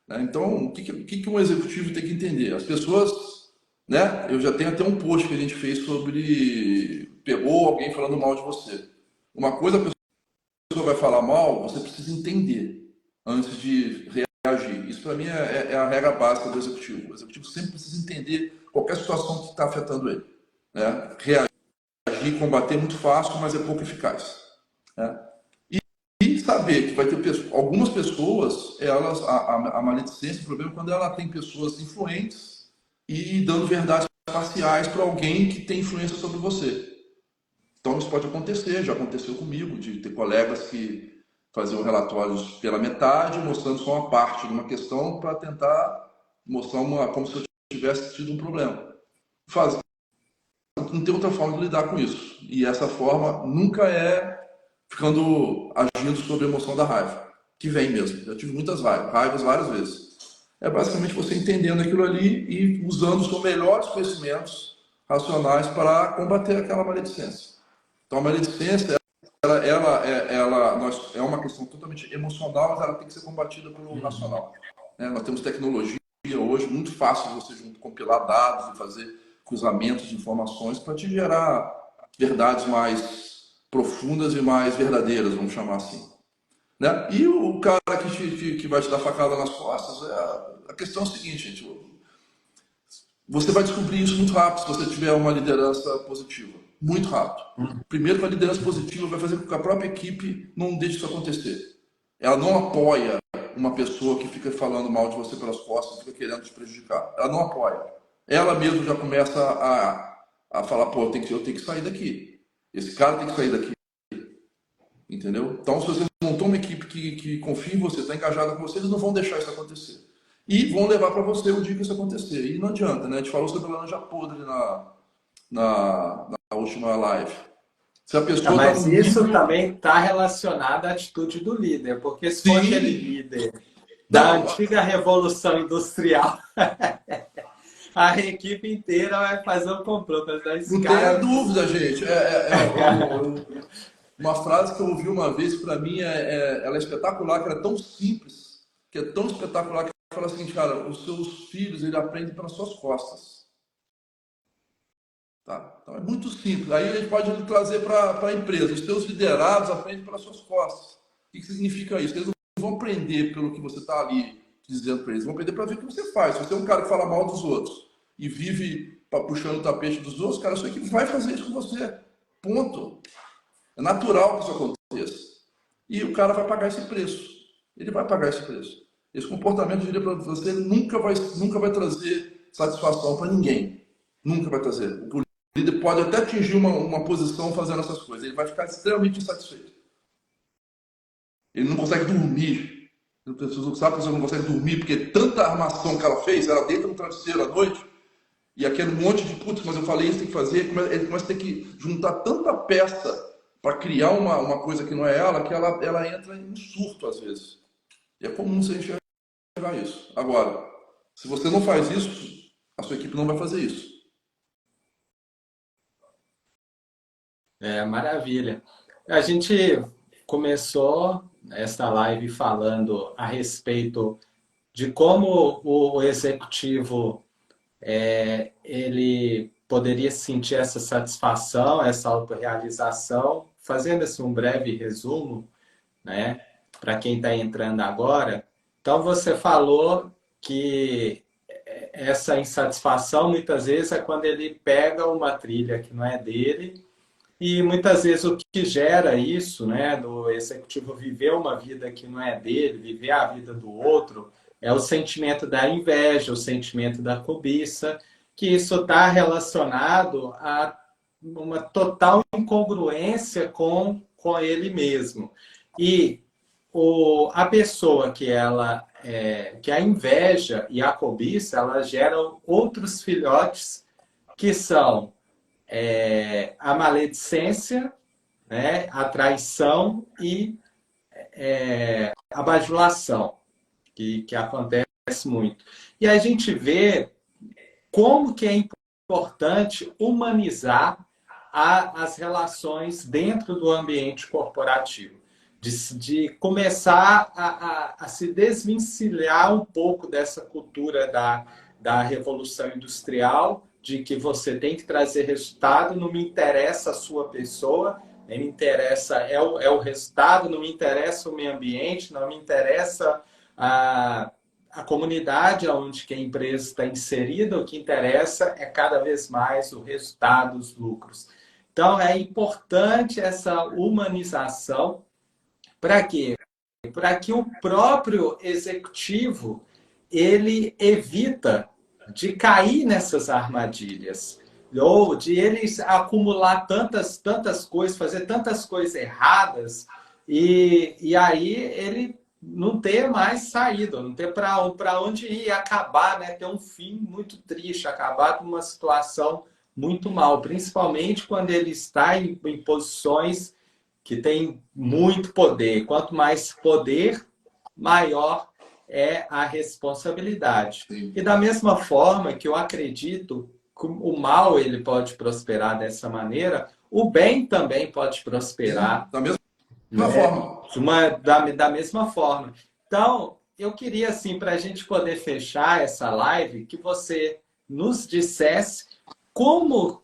Né? Então, o que um executivo tem que entender? As pessoas, né? Eu já tenho até um post que a gente fez sobre pegou alguém falando mal de você. Uma coisa a pessoa vai falar mal, você precisa entender antes de reagir. Isso, para mim, é a regra básica do executivo. O executivo sempre precisa entender qualquer situação que está afetando ele. Né? Reagir e combater é muito fácil, mas é pouco eficaz. Né? E saber que vai ter algumas pessoas, a maledicência, o problema é quando ela tem pessoas influentes e dando verdades parciais para alguém que tem influência sobre você. Então isso pode acontecer, já aconteceu comigo, de ter colegas que faziam relatórios pela metade, mostrando só uma parte de uma questão para tentar mostrar como se eu tivesse tido um problema. Não tem outra forma de lidar com isso. E essa forma nunca é agindo sobre a emoção da raiva, que vem mesmo. Eu tive muitas raivas várias vezes. É basicamente você entendendo aquilo ali e usando os seus melhores conhecimentos racionais para combater aquela maledicência. Então, a maledicência, é uma questão totalmente emocional, mas ela tem que ser combatida pelo racional. Né? Nós temos tecnologia hoje muito fácil de você compilar dados e fazer cruzamentos de informações para te gerar verdades mais profundas e mais verdadeiras, vamos chamar assim. Né? E o cara que vai te dar facada nas costas, a questão é a seguinte, gente, você vai descobrir isso muito rápido se você tiver uma liderança positiva. Muito rápido. Primeiro, que a liderança positiva vai fazer com que a própria equipe não deixe isso acontecer. Ela não apoia uma pessoa que fica falando mal de você pelas costas, fica querendo te prejudicar. Ela não apoia. Ela mesma já começa a falar, pô, eu tenho que sair daqui. Esse cara tem que sair daqui. Entendeu? Então, se você montou uma equipe que confia em você, está engajada com você, eles não vão deixar isso acontecer. E vão levar para você o dia que isso acontecer. E não adianta, né? A gente falou sobre a laranja podre na última live. Se a pessoa Mas isso também está relacionado à atitude do líder, porque se for aquele líder da antiga Revolução Industrial, a equipe inteira vai fazer o complô. Não tenha dúvida, gente. Uma frase que eu ouvi uma vez, para mim, ela é espetacular, que ela é tão simples, que é tão espetacular, que ela fala o seguinte, cara, os seus filhos, ele aprendem pelas suas costas. Tá? Então é muito simples. Aí a gente pode trazer para a empresa. Os seus liderados aprendem pelas suas costas. O que significa isso? Eles não vão aprender pelo que você está ali dizendo para eles, vão aprender para ver o que você faz. Se você é um cara que fala mal dos outros e vive puxando o tapete dos outros, cara, sua equipe vai fazer isso com você. Ponto. É natural que isso aconteça. E o cara vai pagar esse preço. Ele vai pagar esse preço. Esse comportamento, eu diria para você, nunca vai trazer satisfação para ninguém. Nunca vai trazer. O líder pode até atingir uma posição fazendo essas coisas. Ele vai ficar extremamente insatisfeito. Ele não consegue dormir. Sabe que você não consegue dormir porque tanta armação que ela fez, ela deita no travesseiro à noite, e aquele monte de, putz, mas eu falei isso, tem que fazer. Ele começa a ter que juntar tanta peça para criar uma coisa que não é ela, que ela entra em um surto às vezes. E é comum você enxergar isso. Agora, se você não faz isso, a sua equipe não vai fazer isso. Maravilha. A gente começou esta live falando a respeito de como o executivo ele poderia sentir essa satisfação, essa autorrealização, fazendo assim, um breve resumo, né, para quem está entrando agora. Então, você falou que essa insatisfação, muitas vezes, é quando ele pega uma trilha que não é dele, e muitas vezes o que gera isso, né, do executivo viver uma vida que não é dele, viver a vida do outro, é o sentimento da inveja, o sentimento da cobiça, que isso está relacionado a uma total incongruência com ele mesmo. E a pessoa que a inveja e a cobiça, elas geram outros filhotes que são a maledicência, né, a traição e a bajulação, que acontece muito. E a gente vê como que é importante humanizar as relações dentro do ambiente corporativo. De começar a se desvencilhar um pouco dessa cultura da revolução industrial, de que você tem que trazer resultado, não me interessa a sua pessoa, nem me interessa, é o resultado, não me interessa o meio ambiente, não me interessa a comunidade onde que a empresa está inserida, o que interessa é cada vez mais o resultado, os lucros. Então, é importante essa humanização. Para quê? Para que o próprio executivo ele evita de cair nessas armadilhas ou de eles acumular tantas coisas, fazer tantas coisas erradas e aí ele não ter mais saída, não ter para onde ir, acabar, né? Ter um fim muito triste, acabar com uma situação muito mal, principalmente quando ele está em posições que têm muito poder. Quanto mais poder, maior é a responsabilidade. Sim. E da mesma forma que eu acredito que o mal ele pode prosperar dessa maneira, o bem também pode prosperar. Da mesma forma. Da mesma forma. Então, eu queria, assim, para a gente poder fechar essa live, que você nos dissesse como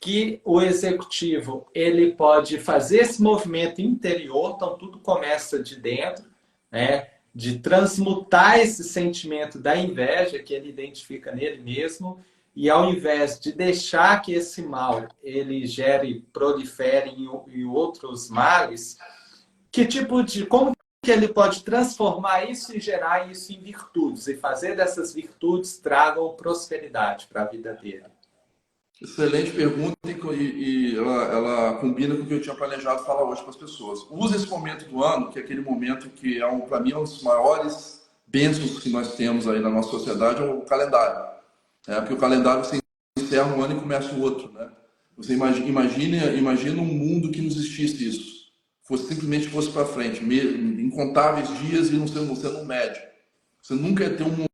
que o executivo ele pode fazer esse movimento interior, então tudo começa de dentro, né? De transmutar esse sentimento da inveja que ele identifica nele mesmo, e ao invés de deixar que esse mal ele prolifere em outros males, como que ele pode transformar isso e gerar isso em virtudes, e fazer dessas virtudes tragam prosperidade para a vida dele? Excelente pergunta e ela combina com o que eu tinha planejado falar hoje para as pessoas. Use esse momento do ano, que é aquele momento que para mim é um dos maiores bênçãos que nós temos aí na nossa sociedade, é o calendário. Porque o calendário você encerra um ano e começa o outro, né? Você imagina um mundo que não existisse isso, simplesmente fosse para frente, incontáveis dias e você não mede. Você nunca ia ter um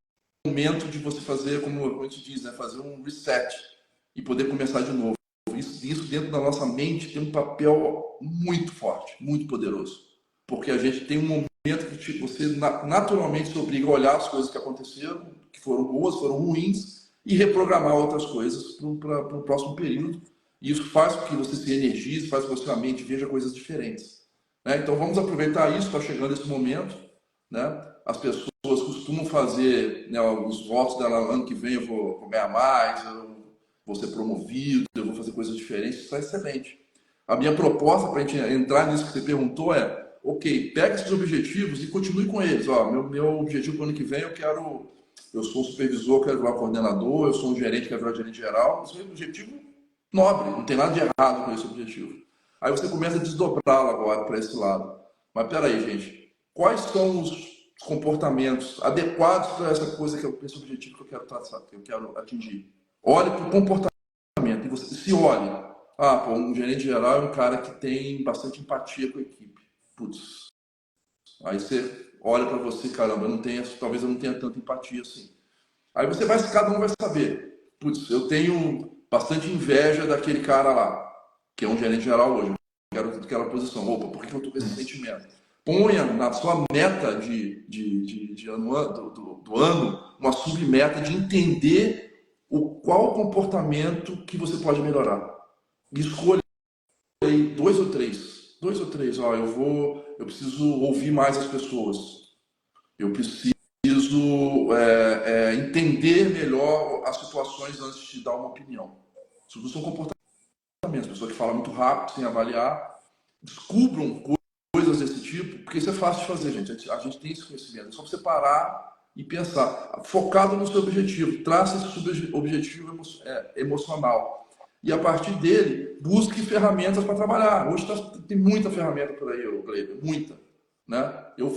momento de você fazer, como a gente diz, né? Fazer um reset e poder começar de novo. novo, isso dentro da nossa mente tem um papel muito forte, muito poderoso. Porque a gente tem um momento que tipo, você naturalmente se obriga a olhar as coisas que aconteceram, que foram boas, foram ruins, e reprogramar outras coisas para o próximo período. E isso faz com que você se energize, faz com que a sua mente veja coisas diferentes. Né? Então vamos aproveitar isso, está chegando esse momento. Né? As pessoas costumam fazer, né, os votos dela, ano que vem eu vou ganhar mais, eu vou ser promovido, eu vou fazer coisas diferentes, isso é excelente. A minha proposta para a gente entrar nisso que você perguntou é, ok, pega esses objetivos e continue com eles. Ó, meu objetivo para o ano que vem, eu sou um supervisor, quero virar coordenador, eu sou um gerente, quero virar gerente geral. Isso é um objetivo nobre, não tem nada de errado com esse objetivo. Aí você começa a desdobrá-lo agora para esse lado. Mas peraí, gente, quais são os comportamentos adequados para essa coisa esse objetivo que eu quero traçar, que eu quero atingir? Olhe para o comportamento e você se olhe. Ah, pô, um gerente geral é um cara que tem bastante empatia com a equipe. Putz. Aí você olha para você, caramba, talvez eu não tenha tanta empatia assim. Aí cada um vai saber. Putz, eu tenho bastante inveja daquele cara lá, que é um gerente geral hoje. Eu quero aquela posição. Opa, por que eu estou com esse sentimento? Ponha na sua meta de ano, do ano uma submeta de entender qual o comportamento que você pode melhorar. Escolha aí dois ou três. Dois ou três. Ó, eu preciso ouvir mais as pessoas. Eu preciso entender melhor as situações antes de dar uma opinião. Isso são comportamentos. Pessoas que falam muito rápido, sem avaliar. Descubram coisas desse tipo, porque isso é fácil de fazer, gente. A gente tem esse conhecimento. É só você parar e pensar, focado no seu objetivo. Traça esse objetivo emocional. E a partir dele, busque ferramentas para trabalhar. Hoje tem muita ferramenta por aí, Gleiber, muita. Né? Eu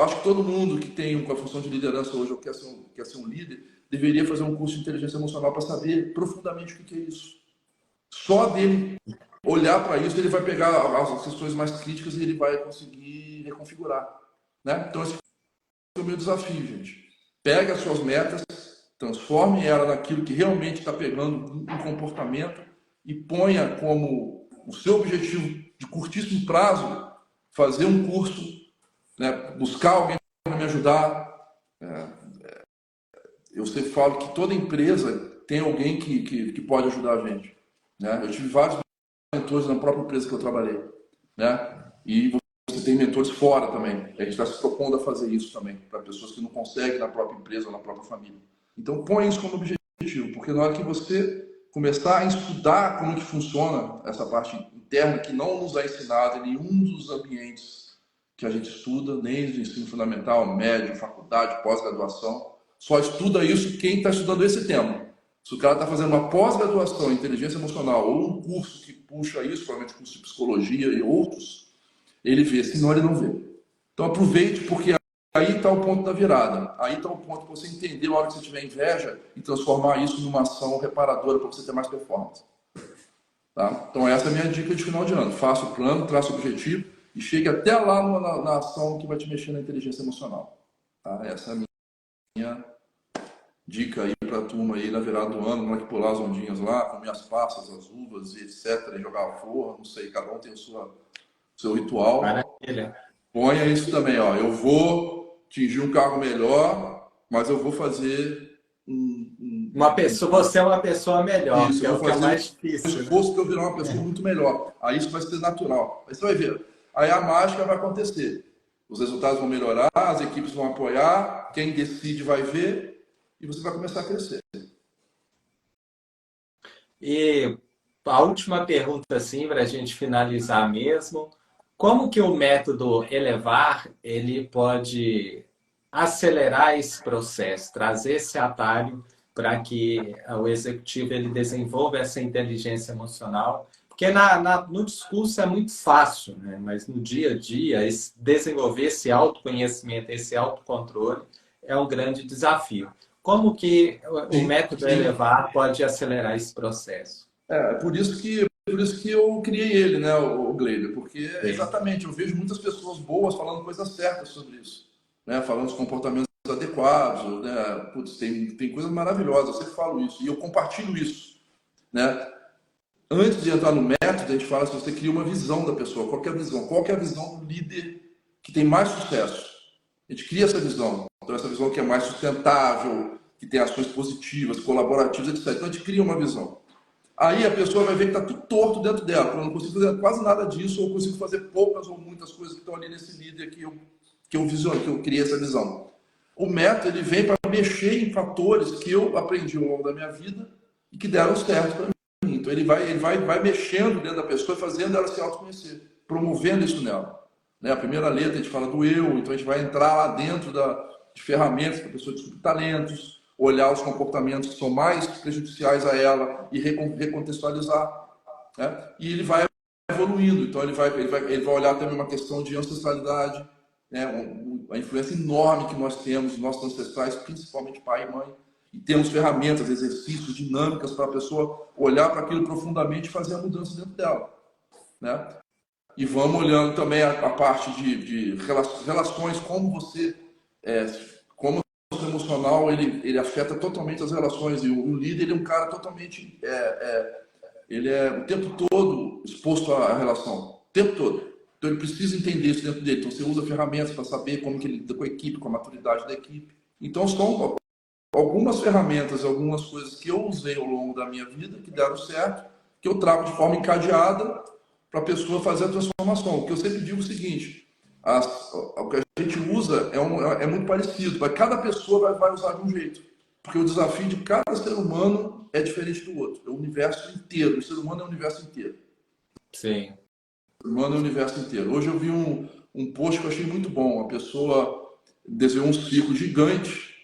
acho que todo mundo que tem uma função de liderança hoje ou quer ser um líder, deveria fazer um curso de inteligência emocional para saber profundamente o que é isso. Só dele olhar para isso, ele vai pegar as questões mais críticas e ele vai conseguir reconfigurar. Né? Então, esse é o meu desafio, gente. Pega as suas metas, transforme ela naquilo que realmente está pegando um comportamento e ponha como o seu objetivo de curtíssimo prazo fazer um curso, né? Buscar alguém para me ajudar. Eu sempre falo que toda empresa tem alguém que pode ajudar a gente. Né? Eu tive vários mentores na própria empresa que eu trabalhei. Né? E você tem mentores fora também. A gente está se propondo a fazer isso também, para pessoas que não conseguem na própria empresa ou na própria família. Então, põe isso como objetivo, porque na hora que você começar a estudar como que funciona essa parte interna, que não nos é ensinada em nenhum dos ambientes que a gente estuda, desde o ensino fundamental, médio, faculdade, pós-graduação, só estuda isso quem está estudando esse tema. Se o cara está fazendo uma pós-graduação em inteligência emocional ou um curso que puxa isso, provavelmente curso de psicologia e outros, ele vê, senão ele não vê. Então aproveite, porque aí está o ponto da virada. Aí está o ponto para você entender a hora que você tiver inveja e transformar isso numa ação reparadora para você ter mais performance. Tá? Então essa é a minha dica de final de ano. Faça o plano, traça o objetivo e chegue até lá na ação que vai te mexer na inteligência emocional. Tá? Essa é a minha dica aí para a turma aí na virada do ano, na hora que pular as ondinhas lá, comer as passas, as uvas e etc, e jogar a forra, não sei, cada um tem o seu ritual. Maravilha. Ponha isso também, ó. Eu vou atingir um cargo melhor, mas eu vou fazer Você é uma pessoa melhor, isso, que é o que é mais difícil. Um esforço para eu virar uma pessoa muito melhor. Aí isso vai ser natural. Aí você vai ver. Aí a mágica vai acontecer. Os resultados vão melhorar, as equipes vão apoiar, quem decide vai ver e você vai começar a crescer. E a última pergunta, assim, para a gente finalizar mesmo, como que o método Elevar, ele pode acelerar esse processo, trazer esse atalho para que o executivo ele desenvolva essa inteligência emocional? Porque no discurso é muito fácil, né? Mas no dia a dia, desenvolver esse autoconhecimento, esse autocontrole é um grande desafio. Como que o método Elevar pode acelerar esse processo? Por isso que eu criei ele, né, o Gleiber, porque exatamente eu vejo muitas pessoas boas falando coisas certas sobre isso, né, falando dos comportamentos adequados, né, putz, tem coisas maravilhosas, eu sempre falo isso e eu compartilho isso, né. Antes de entrar no método, a gente fala se você cria uma visão da pessoa. Qual que é a visão? Qual que é a visão do líder que tem mais sucesso? A gente cria essa visão. Então, essa visão que é mais sustentável, que tem ações positivas, colaborativas, etc. Então, a gente cria uma visão. Aí a pessoa vai ver que está tudo torto dentro dela. Eu não consigo fazer quase nada disso, ou consigo fazer poucas ou muitas coisas que estão ali nesse líder que eu criei essa visão. O método ele vem para mexer em fatores que eu aprendi ao longo da minha vida e que deram certo para mim. Então ele vai mexendo dentro da pessoa e fazendo ela se autoconhecer, promovendo isso nela. Né? A primeira letra a gente fala do eu, então a gente vai entrar lá dentro de ferramentas para a pessoa descobrir talentos, olhar os comportamentos que são mais prejudiciais a ela e recontextualizar. Né? E ele vai evoluindo, então ele vai olhar também uma questão de ancestralidade, né? A influência enorme que nós temos, nossos ancestrais, principalmente pai e mãe, e temos ferramentas, exercícios, dinâmicas para a pessoa olhar para aquilo profundamente e fazer a mudança dentro dela. Né? E vamos olhando também a parte de relações, como você, como o emocional, ele afeta totalmente as relações, e o líder ele é um cara totalmente, ele é o tempo todo exposto à relação, o tempo todo. Então ele precisa entender isso dentro dele. Então você usa ferramentas para saber como que ele lida com a equipe, com a maturidade da equipe. Então são algumas ferramentas, algumas coisas que eu usei ao longo da minha vida que deram certo, que eu trago de forma encadeada para a pessoa fazer a transformação. O que eu sempre digo é o seguinte: o que a gente usa é muito parecido, mas cada pessoa vai usar de um jeito. Porque o desafio de cada ser humano é diferente do outro. É o universo inteiro. O ser humano é o universo inteiro. Sim. O ser humano é o universo inteiro. Hoje eu vi um post que eu achei muito bom. A pessoa desenhou um círculo gigante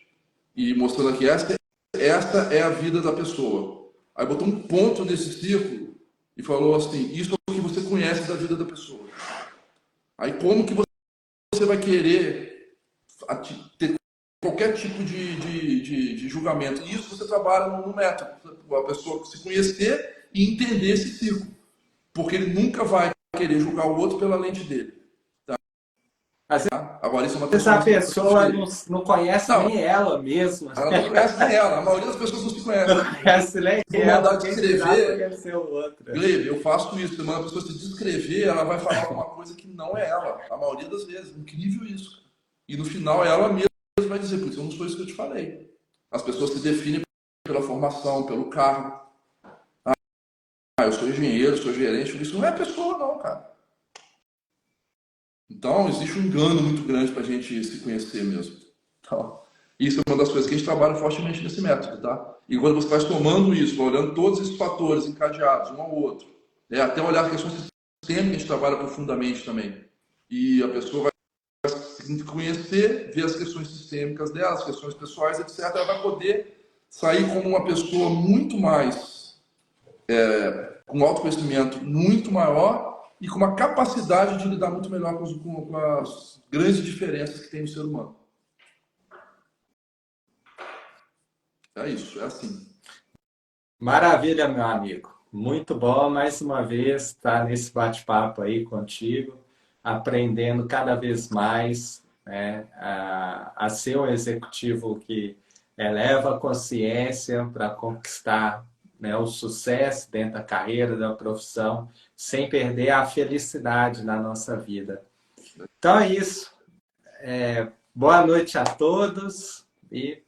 e mostrando aqui, esta é a vida da pessoa. Aí botou um ponto nesse círculo e falou assim: isso é o que você conhece da vida da pessoa. Aí como que você vai querer ter qualquer tipo de julgamento? E isso você trabalha no método. A pessoa se conhecer e entender esse círculo. Porque ele nunca vai querer julgar o outro pela lente dele. Tá? Agora, isso é uma Essa pessoa dele. não conhece Não, nem ela mesma. ela não conhece nem ela. A maioria das pessoas não se conhece. Não conhece nem Se for ela, mandar quem dirá descrever, conhecer o outro. Glebe, eu faço isso. Quando a pessoa se descrever, ela vai falar alguma coisa que não é ela. A maioria das vezes. Incrível isso. E no final, ela mesma vai dizer: por isso não foi isso que eu te falei. As pessoas se definem pela formação, pelo cargo. Eu sou engenheiro, sou gerente. Isso não é pessoa, não, cara. Então, existe um engano muito grande para a gente se conhecer mesmo. Então, isso é uma das coisas que a gente trabalha fortemente nesse método, tá? E quando você vai somando isso, vai olhando todos esses fatores encadeados, um ao outro, até olhar a questão sistêmica, a gente trabalha profundamente também. E a pessoa vai se conhecer, ver as questões sistêmicas dela, as questões pessoais, etc. Ela vai poder sair como uma pessoa muito mais, com um autoconhecimento muito maior e com uma capacidade de lidar muito melhor com as grandes diferenças que tem no ser humano. É isso, é assim. Maravilha, meu amigo. Muito bom, mais uma vez, estar nesse bate-papo aí contigo, aprendendo cada vez mais, né, a ser um executivo que eleva a consciência para conquistar, né, o sucesso dentro da carreira, da profissão, sem perder a felicidade na nossa vida. Então é isso. Boa noite a todos e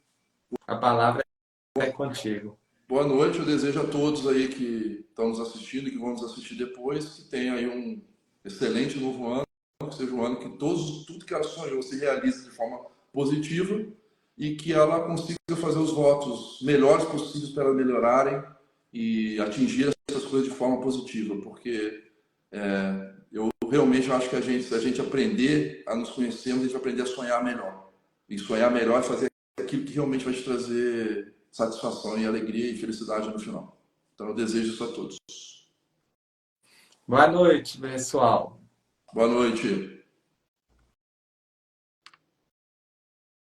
a palavra é contigo. Boa noite, eu desejo a todos aí que estão nos assistindo e que vão nos assistir depois, que tenham aí um excelente novo ano, que seja um ano que tudo que ela sonhou se realize de forma positiva e que ela consiga fazer os votos melhores possíveis para melhorarem e atingir essas coisas de forma positiva, porque eu realmente acho que se a gente aprender a nos conhecermos, a gente vai aprender a sonhar melhor. E sonhar melhor é fazer aquilo que realmente vai te trazer satisfação e alegria e felicidade no final. Então eu desejo isso a todos. Boa noite, pessoal. Boa noite.